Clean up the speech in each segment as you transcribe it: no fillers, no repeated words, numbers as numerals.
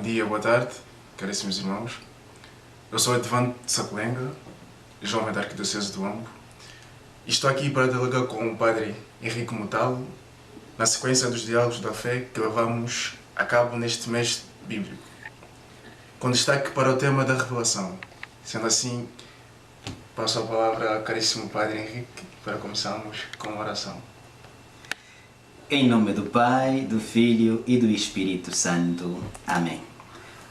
Bom dia, boa tarde, caríssimos irmãos. Eu sou Edvante de Sacolenga, jovem da Arquidiocese do Ambo, e estou aqui para dialogar com o Padre Henrique Mutalo, na sequência dos diálogos da fé que levamos a cabo neste mês bíblico, com destaque para o tema da revelação. Sendo assim, passo a palavra ao caríssimo Padre Henrique para começarmos com a oração. Em nome do Pai, do Filho e do Espírito Santo. Amém.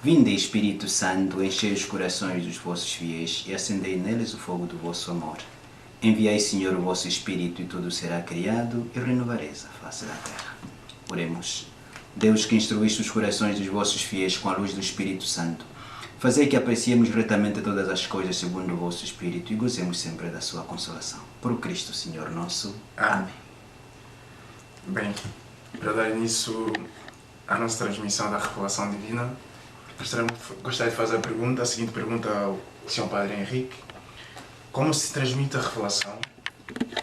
Vinde, Espírito Santo, enchei os corações dos vossos fiéis e acendei neles o fogo do vosso amor. Enviai, Senhor, o vosso Espírito e tudo será criado e renovareis a face da terra. Oremos. Deus, que instruíste os corações dos vossos fiéis com a luz do Espírito Santo, fazei que apreciemos retamente todas as coisas segundo o vosso Espírito e gozemos sempre da sua consolação. Por Cristo, Senhor nosso. Amém. Bem, para dar início à nossa transmissão da revelação divina, gostaria de fazer a seguinte pergunta ao Sr. Padre Henrique: como se transmite a revelação?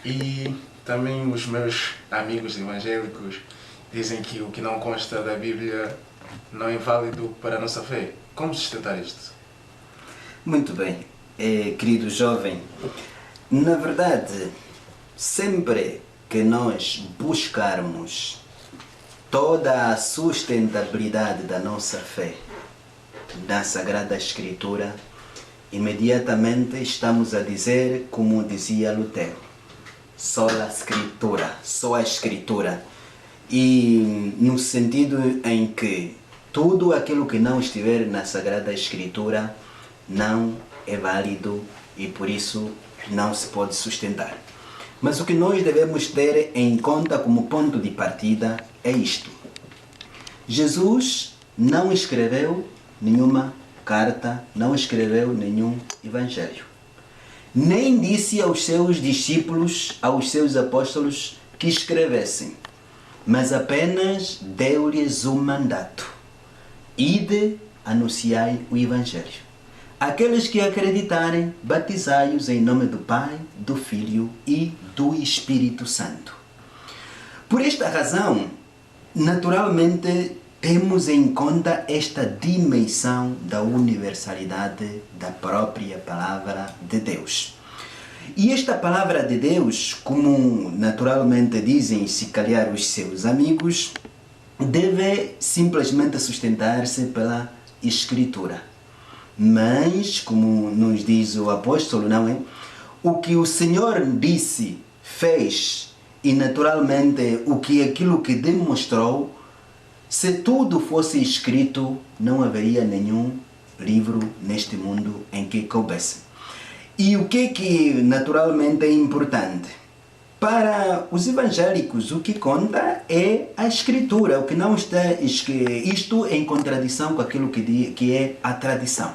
E também os meus amigos evangélicos dizem que o que não consta da Bíblia não é válido para a nossa fé. Como sustentar isto? Muito bem, querido jovem, na verdade, sempre que nós buscarmos toda a sustentabilidade da nossa fé na Sagrada Escritura, imediatamente estamos a dizer, como dizia Lutero, sola Scriptura, só a Escritura. E no sentido em que tudo aquilo que não estiver na Sagrada Escritura não é válido e por isso não se pode sustentar. Mas o que nós devemos ter em conta como ponto de partida é isto. Jesus não escreveu nenhuma carta, não escreveu nenhum evangelho. Nem disse aos seus discípulos, aos seus apóstolos que escrevessem, mas apenas deu-lhes um mandato: ide, anunciai o evangelho. Aqueles que acreditarem, batizai-os em nome do Pai, do Filho e do Espírito Santo. Por esta razão, naturalmente, temos em conta esta dimensão da universalidade da própria Palavra de Deus. E esta Palavra de Deus, como naturalmente dizem se calhar os seus amigos, deve simplesmente sustentar-se pela Escritura. Mas, como nos diz o apóstolo, não é? O que o Senhor disse, fez, e naturalmente aquilo que demonstrou, se tudo fosse escrito, não haveria nenhum livro neste mundo em que coubesse. E o que naturalmente é importante? Para os evangélicos, o que conta é a Escritura, o que não está isto em contradição com aquilo que é a tradição.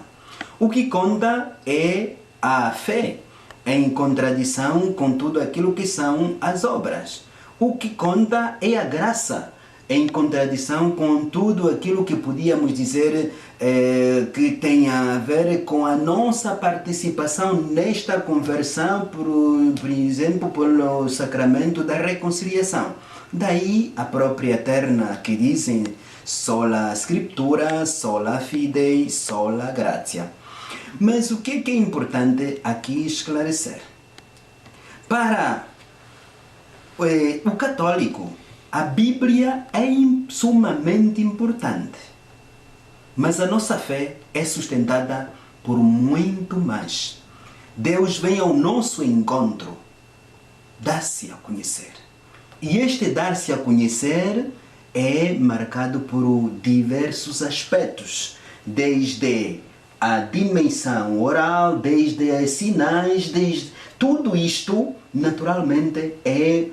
O que conta é a fé, em contradição com tudo aquilo que são as obras. O que conta é a graça, em contradição com tudo aquilo que podíamos dizer que tem a ver com a nossa participação nesta conversão, por exemplo, pelo sacramento da reconciliação. Daí a própria terna que dizem sola Scriptura, sola Fide, sola Gratia. Mas o que é importante aqui esclarecer? Para o católico, a Bíblia é sumamente importante, mas a nossa fé é sustentada por muito mais. Deus vem ao nosso encontro, dá-se a conhecer. E este dar-se a conhecer é marcado por diversos aspectos, desde a dimensão oral, desde os sinais, desde tudo isto, naturalmente, é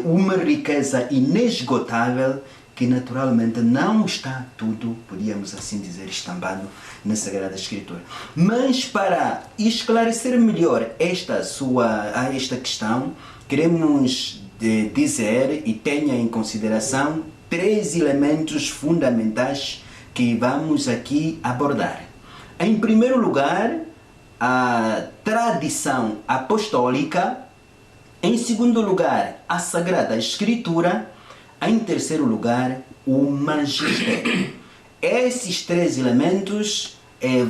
uma riqueza inesgotável que naturalmente não está tudo, podíamos assim dizer, estampado na Sagrada Escritura. Mas para esclarecer melhor esta questão, queremos dizer e tenha em consideração 3 elementos fundamentais que vamos aqui abordar. Em primeiro lugar, a tradição apostólica. Em segundo lugar, a Sagrada Escritura. Em terceiro lugar, o magistério. Esses três elementos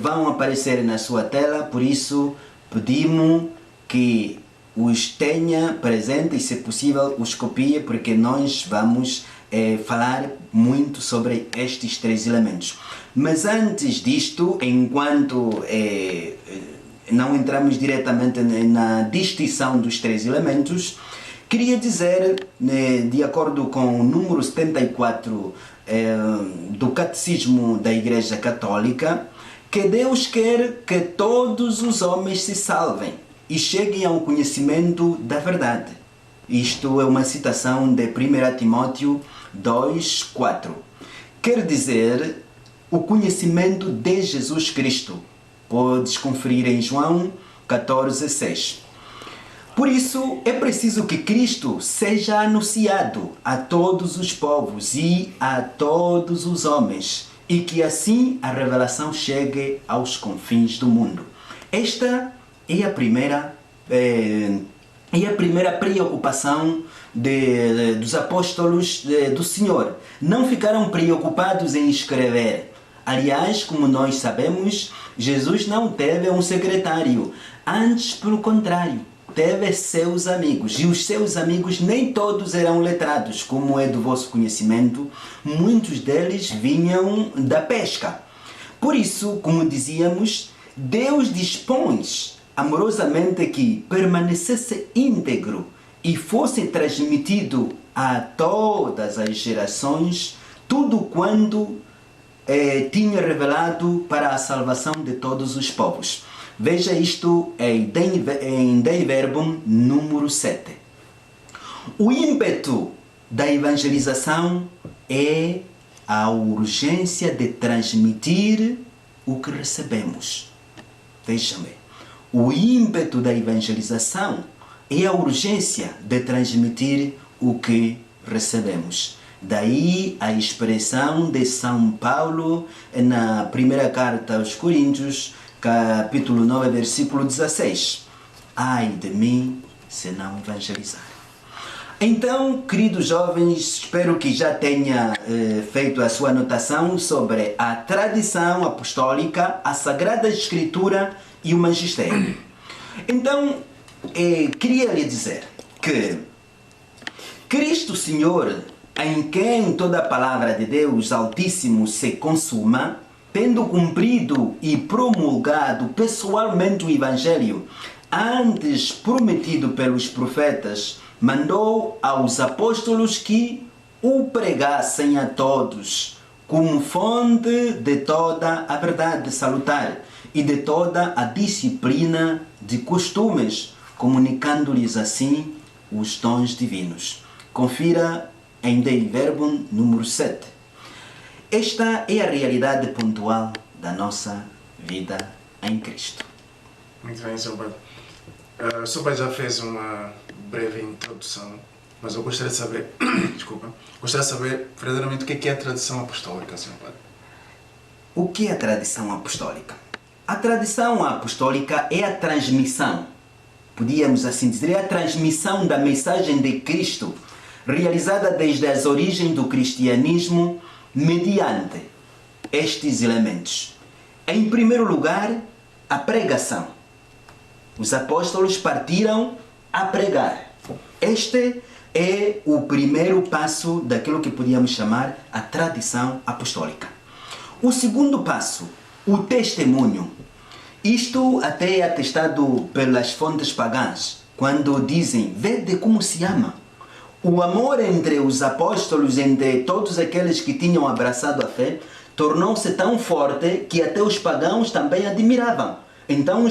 vão aparecer na sua tela, por isso pedimos que os tenha presente e, se possível, os copie, porque nós vamos falar muito sobre estes três elementos. Mas antes disto, enquanto não entramos diretamente na distinção dos três elementos, queria dizer, de acordo com o número 74 do Catecismo da Igreja Católica, que Deus quer que todos os homens se salvem e cheguem ao conhecimento da verdade. Isto é uma citação de 1 Timóteo 2:4. Quer dizer, o conhecimento de Jesus Cristo. Podes conferir em João 14:6. Por isso, é preciso que Cristo seja anunciado a todos os povos e a todos os homens, e que assim a revelação chegue aos confins do mundo. Esta é a primeira preocupação dos apóstolos do Senhor. Não ficaram preocupados em escrever. Aliás, como nós sabemos, Jesus não teve um secretário. Antes, pelo contrário, teve seus amigos. E os seus amigos nem todos eram letrados, como é do vosso conhecimento. Muitos deles vinham da pesca. Por isso, como dizíamos, Deus dispõe amorosamente que permanecesse íntegro e fosse transmitido a todas as gerações tudo quanto tinha revelado para a salvação de todos os povos. Veja isto em Dei Verbum número 7. O ímpeto da evangelização é a urgência de transmitir o que recebemos. Vejam bem. O ímpeto da evangelização é a urgência de transmitir o que recebemos. Daí a expressão de São Paulo na primeira carta aos Coríntios, capítulo 9, versículo 16. Ai de mim se não evangelizar. Então, queridos jovens, espero que já tenha feito a sua anotação sobre a tradição apostólica, a Sagrada Escritura e o Magistério. Então, queria lhe dizer que Cristo Senhor, em quem toda a palavra de Deus Altíssimo se consuma, tendo cumprido e promulgado pessoalmente o Evangelho, antes prometido pelos profetas, mandou aos apóstolos que o pregassem a todos, como fonte de toda a verdade salutar e de toda a disciplina de costumes, comunicando-lhes assim os dons divinos. Confira em Dei Verbum número 7. Esta é a realidade pontual da nossa vida em Cristo. Muito bem, Sr. Padre. O Sr. Padre já fez uma breve introdução, mas eu gostaria de saber, gostaria de saber verdadeiramente o que é a tradição apostólica, Sr. Padre. O que é a tradição apostólica? A tradição apostólica é a transmissão, podíamos assim dizer, é a transmissão da mensagem de Cristo, realizada desde as origens do cristianismo, mediante estes elementos. Em primeiro lugar, a pregação. Os apóstolos partiram a pregar. Este é o primeiro passo daquilo que podíamos chamar a tradição apostólica. O segundo passo, o testemunho. Isto até é atestado pelas fontes pagãs, quando dizem, vede como se ama. O amor entre os apóstolos, entre todos aqueles que tinham abraçado a fé, tornou-se tão forte que até os pagãos também admiravam. Então,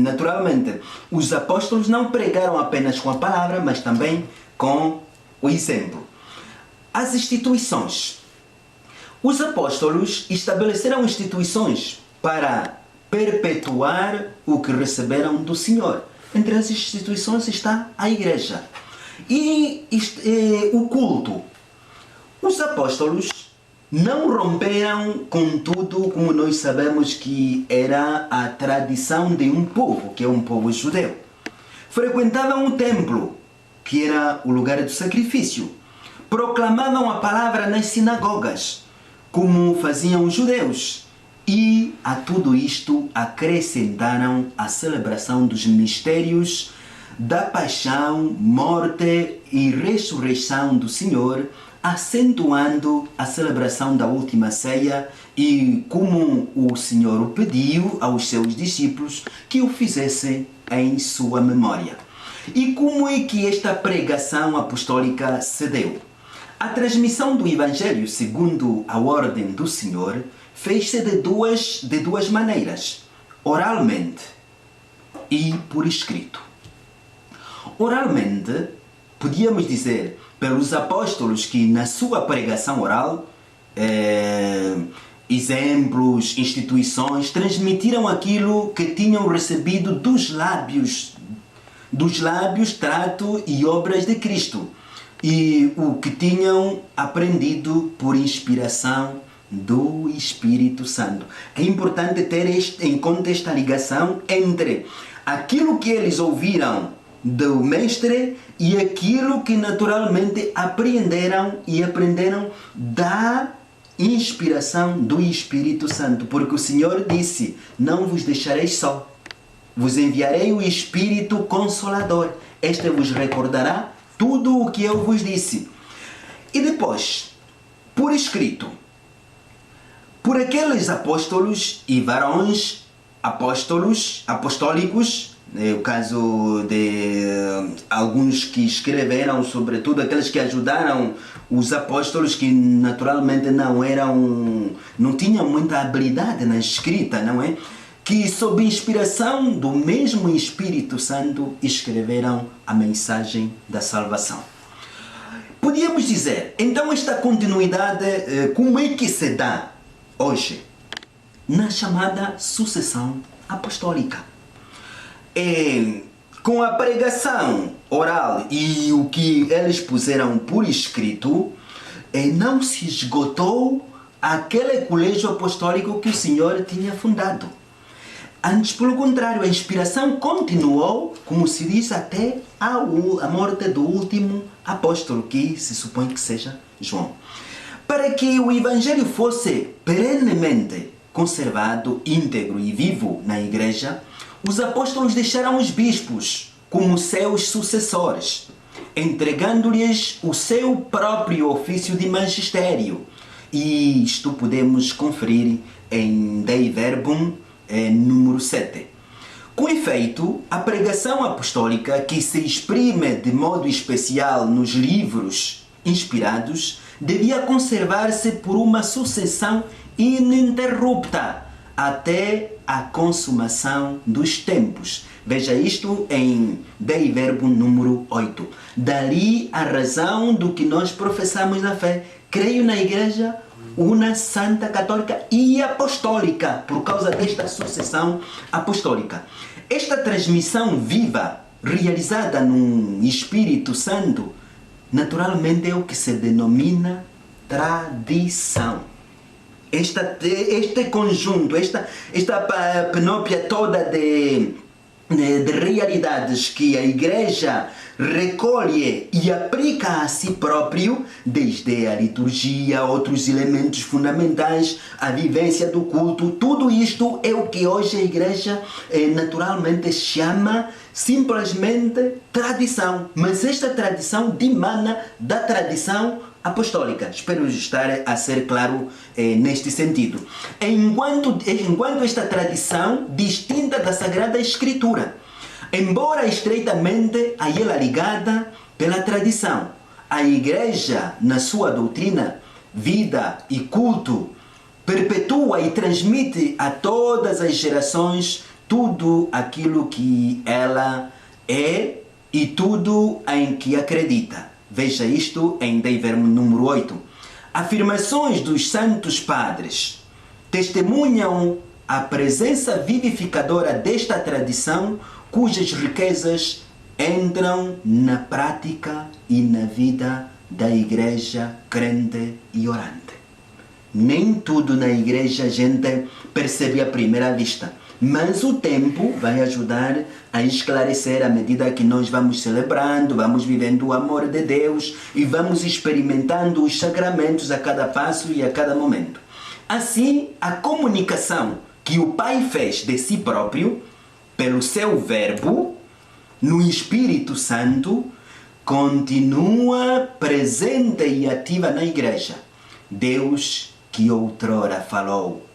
naturalmente, os apóstolos não pregaram apenas com a palavra, mas também com o exemplo. As instituições. Os apóstolos estabeleceram instituições para perpetuar o que receberam do Senhor. Entre as instituições está a igreja. E o culto. Os apóstolos não romperam com tudo, como nós sabemos que era a tradição de um povo, que é um povo judeu. Frequentavam o templo, que era o lugar do sacrifício. Proclamavam a palavra nas sinagogas, como faziam os judeus. E a tudo isto acrescentaram a celebração dos mistérios da paixão, morte e ressurreição do Senhor, acentuando a celebração da última ceia e como o Senhor o pediu aos seus discípulos que o fizessem em sua memória. E como é que esta pregação apostólica se deu? A transmissão do Evangelho segundo a ordem do Senhor fez-se de duas maneiras, oralmente e por escrito. Oralmente, podíamos dizer, pelos apóstolos que na sua pregação oral, exemplos, instituições, transmitiram aquilo que tinham recebido dos lábios, trato e obras de Cristo, e o que tinham aprendido por inspiração do Espírito Santo. É importante ter em conta esta ligação entre aquilo que eles ouviram do Mestre e aquilo que naturalmente aprenderam da inspiração do Espírito Santo. Porque o Senhor disse: não vos deixarei só, vos enviarei o Espírito Consolador. Este vos recordará tudo o que eu vos disse. E depois, por escrito, por aqueles apóstolos e varões apostólicos, o caso de alguns que escreveram, sobretudo aqueles que ajudaram os apóstolos, que naturalmente não tinham muita habilidade na escrita, não é? Que sob inspiração do mesmo Espírito Santo escreveram a mensagem da salvação. Podíamos dizer, então, esta continuidade, como é que se dá hoje? Na chamada sucessão apostólica. Com a pregação oral e o que eles puseram por escrito, não se esgotou aquele colégio apostólico que o Senhor tinha fundado. Antes, pelo contrário, a inspiração continuou, como se diz, até a morte do último apóstolo, que se supõe que seja João. Para que o Evangelho fosse perenemente conservado, íntegro e vivo na igreja, os apóstolos deixaram os bispos como seus sucessores, entregando-lhes o seu próprio ofício de magistério. E isto podemos conferir em Dei Verbum, número 7. Com efeito, a pregação apostólica, que se exprime de modo especial nos livros inspirados, devia conservar-se por uma sucessão ininterrupta até a consumação dos tempos. Veja isto em Dei Verbum número 8. Dali a razão do que nós professamos na fé. Creio na Igreja una, santa, católica e apostólica, por causa desta sucessão apostólica. Esta transmissão viva, realizada no Espírito Santo, naturalmente é o que se denomina tradição. Este conjunto, esta panóplia toda de realidades que a Igreja recolhe e aplica a si próprio, desde a liturgia, outros elementos fundamentais, a vivência do culto, tudo isto é o que hoje a Igreja naturalmente chama simplesmente tradição. Mas esta tradição dimana da tradição apostólica. Espero estar a ser claro neste sentido. Enquanto esta tradição distinta da Sagrada Escritura, embora estreitamente a ela ligada pela tradição, a Igreja, na sua doutrina, vida e culto, perpetua e transmite a todas as gerações tudo aquilo que ela é e tudo em que acredita. Veja isto em Dei Verbum número 8. Afirmações dos santos padres testemunham a presença vivificadora desta tradição, cujas riquezas entram na prática e na vida da Igreja crente e orante. Nem tudo na Igreja a gente percebe à primeira vista, mas o tempo vai ajudar a esclarecer à medida que nós vamos celebrando, vamos vivendo o amor de Deus e vamos experimentando os sacramentos a cada passo e a cada momento. Assim, a comunicação que o Pai fez de si próprio, pelo seu Verbo, no Espírito Santo, continua presente e ativa na Igreja. Deus, que outrora falou,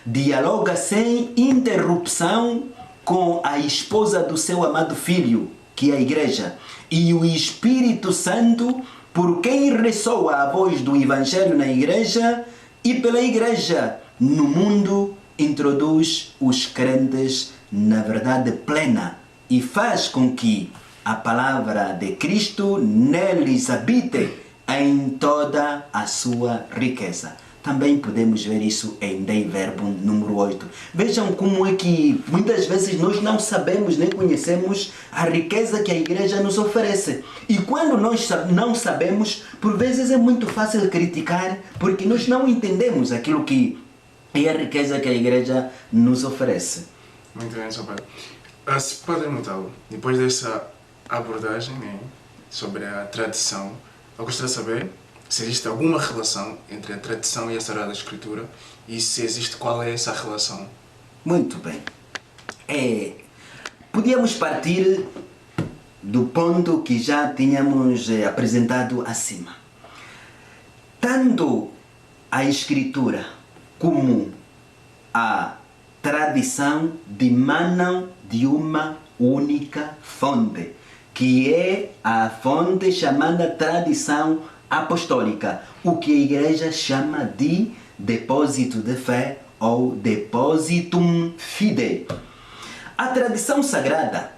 dialoga sem interrupção com a esposa do seu amado Filho, que é a Igreja, e o Espírito Santo, por quem ressoa a voz do Evangelho na Igreja e pela Igreja no mundo, introduz os crentes na verdade plena e faz com que a palavra de Cristo neles habite em toda a sua riqueza. Também podemos ver isso em Dei Verbum número 8. Vejam como é que muitas vezes nós não sabemos nem conhecemos a riqueza que a igreja nos oferece. E quando nós não sabemos, por vezes é muito fácil criticar, porque nós não entendemos aquilo que é a riqueza que a igreja nos oferece. Muito bem, Sr. Padre. Padre Mutalo, depois dessa abordagem sobre a tradição, eu gostaria de saber se existe alguma relação entre a tradição e a Sagrada Escritura e se existe, qual é essa relação? Muito bem. Podíamos partir do ponto que já tínhamos apresentado acima. Tanto a Escritura como a tradição dimanam de uma única fonte, que é a fonte chamada tradição apostólica, o que a igreja chama de depósito de fé ou depositum fidei. A tradição sagrada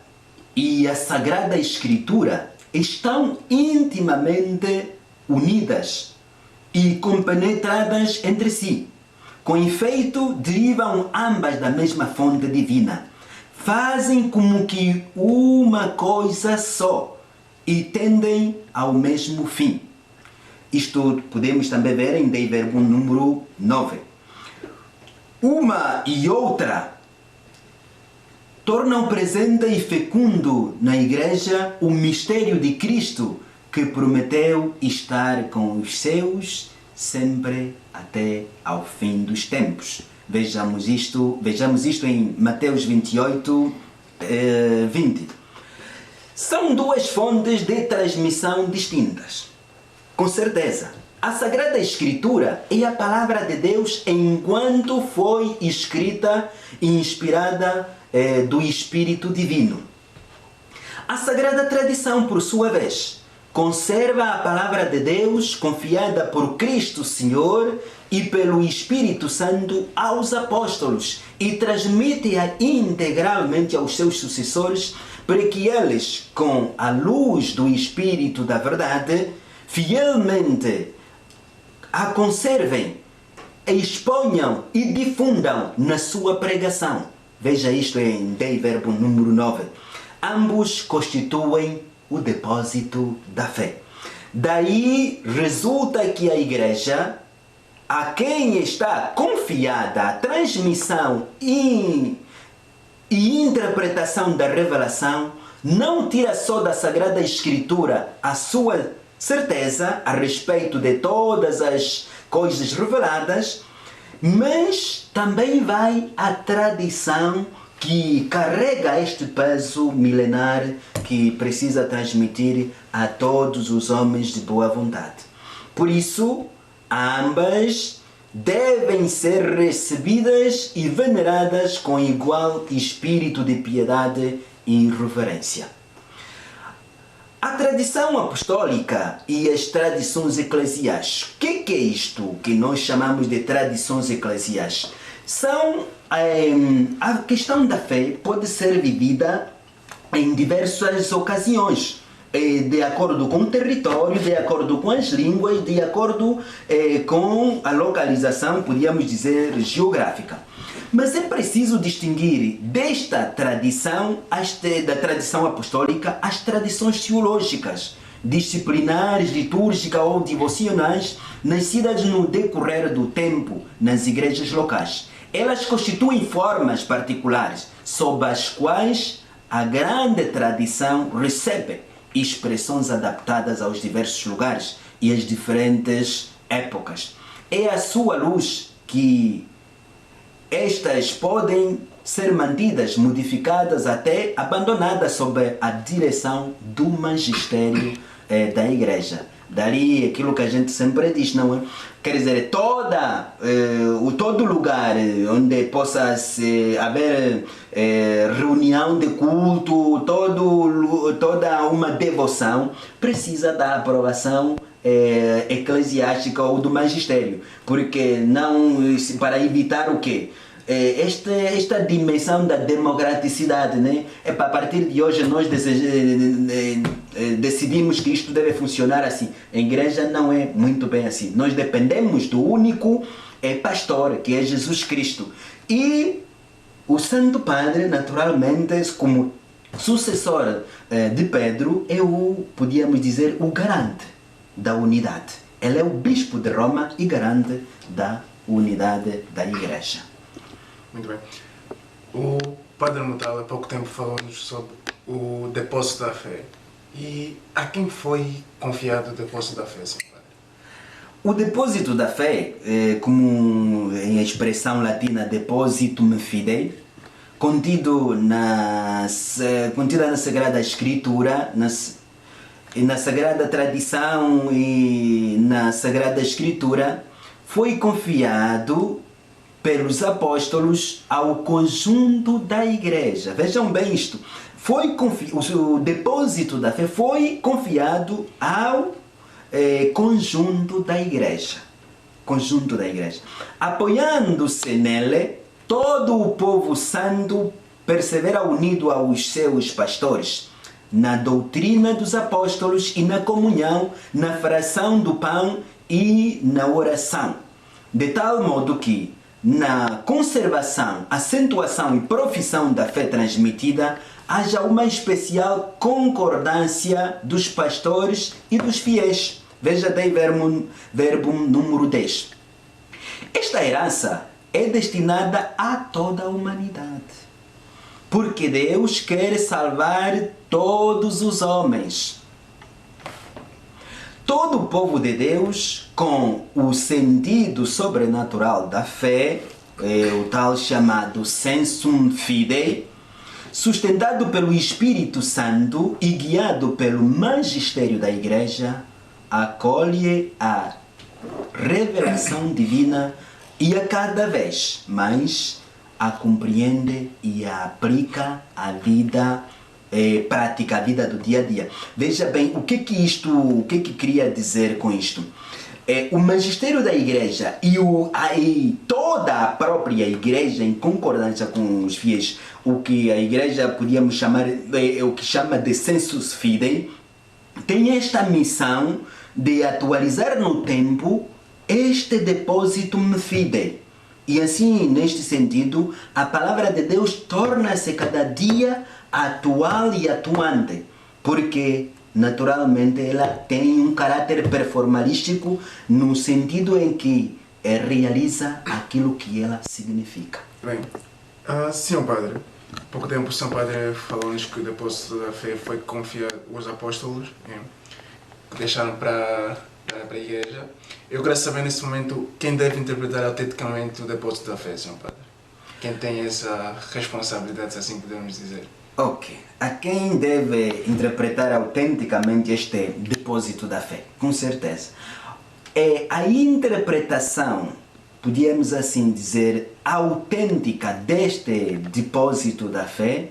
e a Sagrada Escritura estão intimamente unidas e compenetradas entre si. Com efeito, derivam ambas da mesma fonte divina. Fazem como que uma coisa só e tendem ao mesmo fim. Isto podemos também ver em Dei Verbum número 9. Uma e outra tornam presente e fecundo na Igreja o mistério de Cristo, que prometeu estar com os seus sempre até ao fim dos tempos. Vejamos isto em Mateus 28, 20. São duas fontes de transmissão distintas. Com certeza, a Sagrada Escritura é a palavra de Deus enquanto foi escrita e inspirada do Espírito Divino. A Sagrada Tradição, por sua vez, conserva a palavra de Deus confiada por Cristo Senhor e pelo Espírito Santo aos apóstolos e transmite-a integralmente aos seus sucessores para que eles, com a luz do Espírito da verdade, fielmente a conservem, exponham e difundam na sua pregação. Veja isto em Dei Verbum número 9. Ambos constituem o depósito da fé. Daí resulta que a Igreja, a quem está confiada a transmissão e interpretação da revelação, não tira só da Sagrada Escritura a sua certeza a respeito de todas as coisas reveladas, mas também vai à tradição que carrega este peso milenar que precisa transmitir a todos os homens de boa vontade. Por isso, ambas devem ser recebidas e veneradas com igual espírito de piedade e reverência. A tradição apostólica e as tradições eclesiais. O que é isto que nós chamamos de tradições eclesiais? A questão da fé pode ser vivida em diversas ocasiões, de acordo com o território, de acordo com as línguas, de acordo com a localização, podíamos dizer, geográfica. Mas é preciso distinguir desta tradição, da tradição apostólica, as tradições teológicas, disciplinares, litúrgicas ou devocionais, nascidas no decorrer do tempo nas igrejas locais. Elas constituem formas particulares, sob as quais a grande tradição recebe expressões adaptadas aos diversos lugares e às diferentes épocas. É a sua luz que estas podem ser mantidas, modificadas, até abandonadas sob a direção do magistério da igreja. Dali aquilo que a gente sempre diz, não é? Quer dizer, todo lugar onde possa haver reunião de culto, toda uma devoção, precisa da aprovação eclesiástica ou do magistério. Porque não, para evitar o quê? Esta dimensão da democraticidade, né? É para a partir de hoje nós decidimos que isto deve funcionar assim. A igreja não é muito bem assim. Nós dependemos do único pastor, que é Jesus Cristo. E o Santo Padre, naturalmente, como sucessor de Pedro, é podíamos dizer, o garante da unidade. Ele é o bispo de Roma e garante da unidade da igreja. Muito bem. O Padre Mutala há pouco tempo falou-nos sobre o depósito da fé. E a quem foi confiado o depósito da fé, Sr. Padre? O depósito da fé, como em expressão latina depositum fidei, contida na Sagrada Escritura, na Sagrada Tradição e na Sagrada Escritura, foi confiado pelos apóstolos ao conjunto da igreja. Vejam bem isto. O depósito da fé foi confiado ao conjunto da igreja. Conjunto da igreja. Apoiando-se nele, todo o povo santo persevera unido aos seus pastores, na doutrina dos apóstolos e na comunhão, na fração do pão e na oração. De tal modo que, na conservação, acentuação e profissão da fé transmitida, haja uma especial concordância dos pastores e dos fiéis. Veja daí verbo número 10. Esta herança é destinada a toda a humanidade, porque Deus quer salvar todos os homens. Todo o povo de Deus, com o sentido sobrenatural da fé, o tal chamado sensum fidei, sustentado pelo Espírito Santo e guiado pelo magistério da Igreja, acolhe a revelação divina e a cada vez mais a compreende e a aplica à vida prática, a vida do dia a dia. Veja bem, o que queria dizer com isto? O magistério da igreja e toda a própria igreja, em concordância com os fiéis, o que a igreja podíamos chamar, o que chama de sensus fidei, tem esta missão de atualizar no tempo este depositum fidei. E assim, neste sentido, a palavra de Deus torna-se cada dia atual e atuante, porque naturalmente ela tem um caráter performalístico no sentido em que realiza aquilo que ela significa. Bem, Sr. Padre, há pouco tempo o Sr. Padre falou-nos que o depósito da fé foi confiado aos apóstolos, que deixaram para a igreja. Eu quero saber nesse momento quem deve interpretar autenticamente o depósito da fé, Sr. Padre. Quem tem essa responsabilidade, se assim podemos dizer. Ok. A quem deve interpretar autenticamente este depósito da fé? Com certeza. A interpretação, podíamos assim dizer, autêntica deste depósito da fé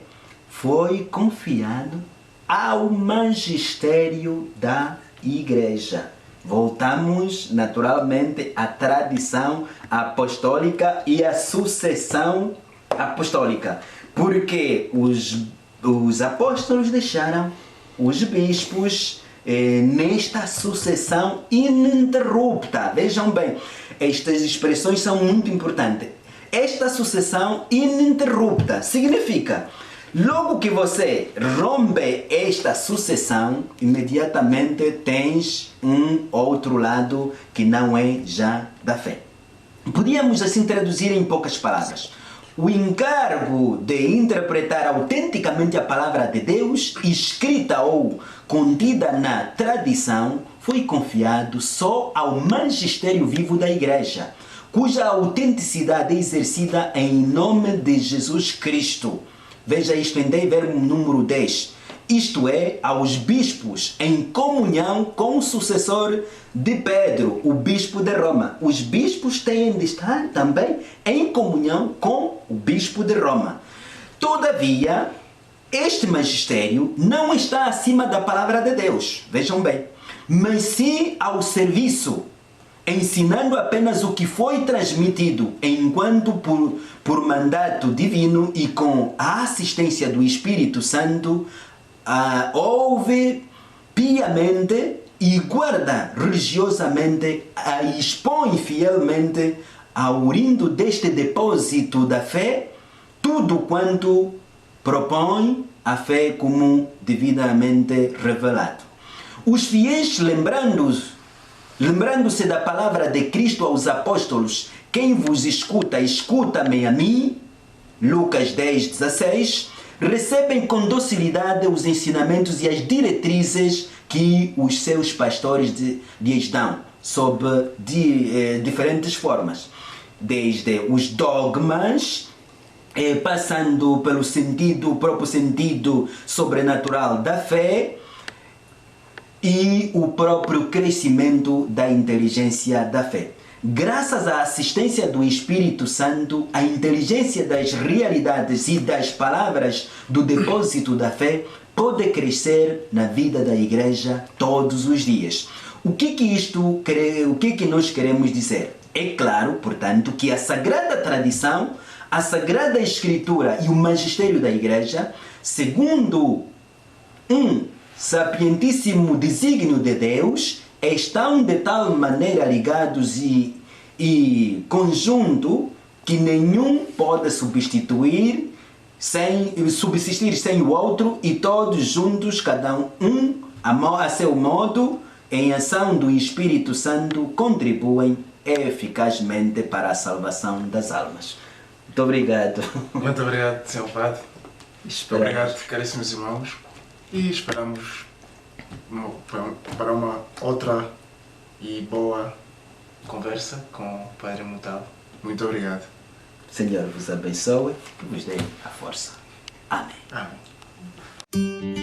foi confiado ao magistério da Igreja. Voltamos naturalmente à tradição apostólica e à sucessão apostólica, porque os apóstolos deixaram os bispos nesta sucessão ininterrupta. Vejam bem, estas expressões são muito importantes. Esta sucessão ininterrupta significa, logo que você rompe esta sucessão, imediatamente tens um outro lado que não é já da fé. Podíamos assim traduzir em poucas palavras. O encargo de interpretar autenticamente a palavra de Deus, escrita ou contida na tradição, foi confiado só ao magistério vivo da Igreja. cuja autenticidade é exercida em nome de Jesus Cristo. Veja isto em verbo número 10. Isto é, aos bispos em comunhão com o sucessor de Pedro, o bispo de Roma. Os bispos têm de estar também em comunhão com o bispo de Roma. Todavia, este magistério não está acima da palavra de Deus, vejam bem, mas sim ao serviço, ensinando apenas o que foi transmitido, enquanto por mandato divino e com a assistência do Espírito Santo, ouve piamente e guarda religiosamente e expõe fielmente, aurindo deste depósito da fé, tudo quanto propõe a fé como devidamente revelado. Os fiéis, lembrando-se da palavra de Cristo aos apóstolos, quem vos escuta, escuta-me a mim, Lucas 10, 16, recebem com docilidade os ensinamentos e as diretrizes que os seus pastores lhes dão, sob diferentes formas, desde os dogmas, passando pelo próprio sentido sobrenatural da fé e o próprio crescimento da inteligência da fé. Graças à assistência do Espírito Santo, a inteligência das realidades e das palavras do depósito da fé pode crescer na vida da igreja todos os dias. O que nós queremos dizer? É claro, portanto, que a Sagrada Tradição, a Sagrada Escritura e o Magistério da Igreja, segundo um sapientíssimo desígnio de Deus, estão de tal maneira ligados e conjunto que nenhum pode subsistir sem o outro, e todos juntos, cada um a seu modo, em ação do Espírito Santo, contribuem eficazmente para a salvação das almas. Muito obrigado. Muito obrigado, Sr. Padre. Obrigado, caríssimos irmãos. E esperamos para uma outra e boa conversa com o Padre Mutalo. Muito obrigado. Senhor vos abençoe e vos dê a força. Amém. Amém.